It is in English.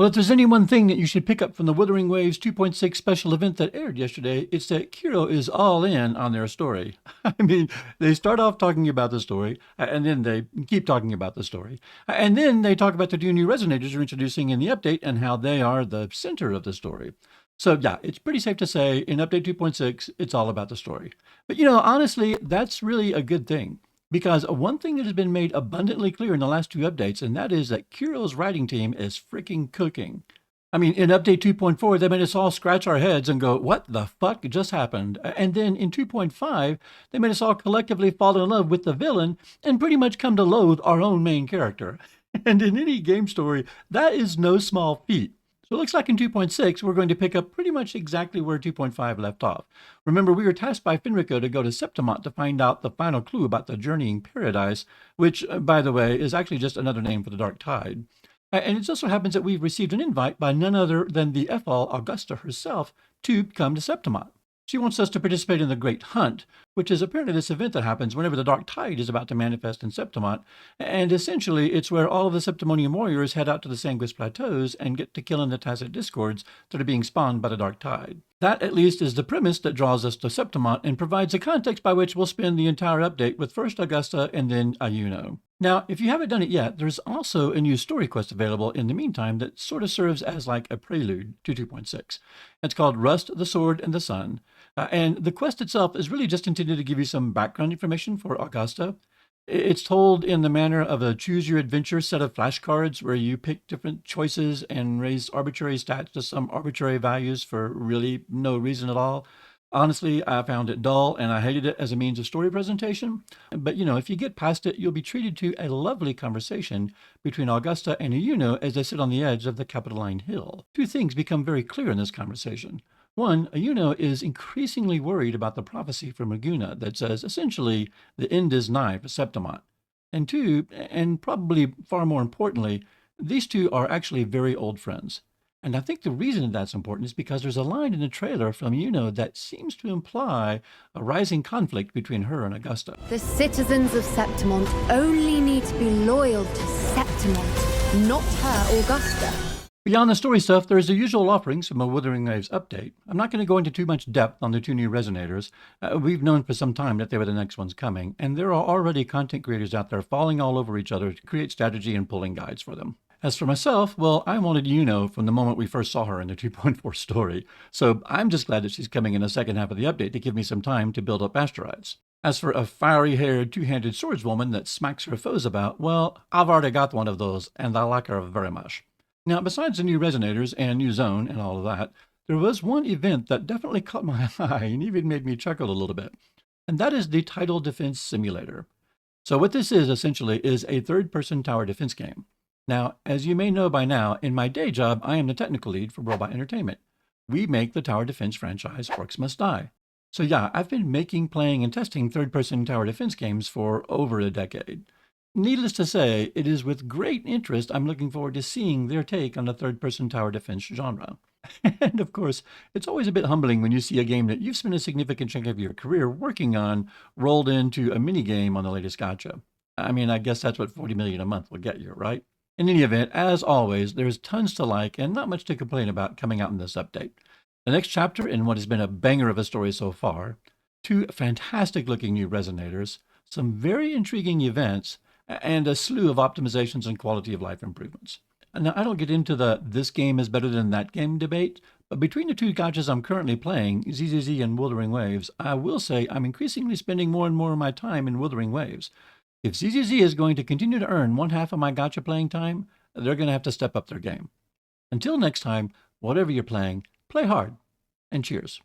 Well, if there's any one thing that you should pick up from the Wuthering Waves 2.6 special event that aired yesterday, it's that Kuro is all in on their story. I mean, they start off talking about the story, and then they keep talking about the story. And then they talk about the two new resonators they're introducing in the update and how they are the center of the story. So yeah, it's pretty safe to say in Update 2.6, it's all about the story. But honestly, that's really a good thing. Because one thing that has been made abundantly clear in the last two updates, and that is that Kuro's writing team is freaking cooking. I mean, in Update 2.4, they made us all scratch our heads and go, what the fuck just happened? And then in 2.5, they made us all collectively fall in love with the villain and pretty much come to loathe our own main character. And in any game story, that is no small feat. So it looks like in 2.6, we're going to pick up pretty much exactly where 2.5 left off. Remember, we were tasked by Finrico to go to Septimont to find out the final clue about the journeying paradise, which, by the way, is actually just another name for the Dark Tide. And it just so happens that we've received an invite by none other than the Ethal Augusta herself to come to Septimont. She wants us to participate in the Great Hunt, which is apparently this event that happens whenever the Dark Tide is about to manifest in Septimont, and essentially it's where all of the Septimonian warriors head out to the Sanguis Plateaus and get to kill in the Tacit Discords that are being spawned by the Dark Tide. That, at least, is the premise that draws us to Septimont and provides a context by which we'll spend the entire update with first Augusta and then Ayuno. Now, if you haven't done it yet, there's also a new story quest available in the meantime that sort of serves as like a prelude to 2.6. It's called Rust, the Sword, and the Sun. And the quest itself is really just intended to give you some background information for Augusta. It's told in the manner of a choose-your-adventure set of flashcards where you pick different choices and raise arbitrary stats to some arbitrary values for really no reason at all. Honestly, I found it dull and I hated it as a means of story presentation. But if you get past it, you'll be treated to a lovely conversation between Augusta and Ayuno as they sit on the edge of the Capitoline Hill. Two things become very clear in this conversation. One, Ayuno is increasingly worried about the prophecy from Laguna that says, essentially, the end is nigh for Septimont. And two, and probably far more importantly, these two are actually very old friends. And I think the reason that's important is because there's a line in the trailer from Ayuno that seems to imply a rising conflict between her and Augusta. The citizens of Septimont only need to be loyal to Septimont, not her Augusta. Beyond the story stuff, there's the usual offerings from a Wuthering Waves update. I'm not going to go into too much depth on the two new resonators. We've known for some time that they were the next ones coming, and there are already content creators out there falling all over each other to create strategy and pulling guides for them. As for myself, well, I wanted from the moment we first saw her in the 2.4 story, so I'm just glad that she's coming in the second half of the update to give me some time to build up asteroids. As for a fiery-haired, two-handed swordswoman that smacks her foes about, well, I've already got one of those, and I like her very much. Now, besides the new resonators and new zone and all of that, there was one event that definitely caught my eye and even made me chuckle a little bit, and that is the Tower Defense Simulator. So what this is, essentially, is a third-person tower defense game. Now, as you may know by now, in my day job, I am the technical lead for Robot Entertainment. We make the tower defense franchise Orcs Must Die. So yeah, I've been making, playing, and testing third-person tower defense games for over a decade. Needless to say, it is with great interest I'm looking forward to seeing their take on the third-person tower defense genre. And of course, it's always a bit humbling when you see a game that you've spent a significant chunk of your career working on rolled into a mini-game on the latest gacha. I mean, I guess that's what 40 million a month will get you, right? In any event, as always, there's tons to like and not much to complain about coming out in this update. The next chapter in what has been a banger of a story so far, two fantastic-looking new resonators, some very intriguing events, and a slew of optimizations and quality of life improvements. Now, I don't get into the this game is better than that game debate, but between the two gachas I'm currently playing, ZZZ and Wuthering Waves, I will say I'm increasingly spending more and more of my time in Wuthering Waves. If ZZZ is going to continue to earn one half of my gacha playing time, they're going to have to step up their game. Until next time, whatever you're playing, play hard, and cheers.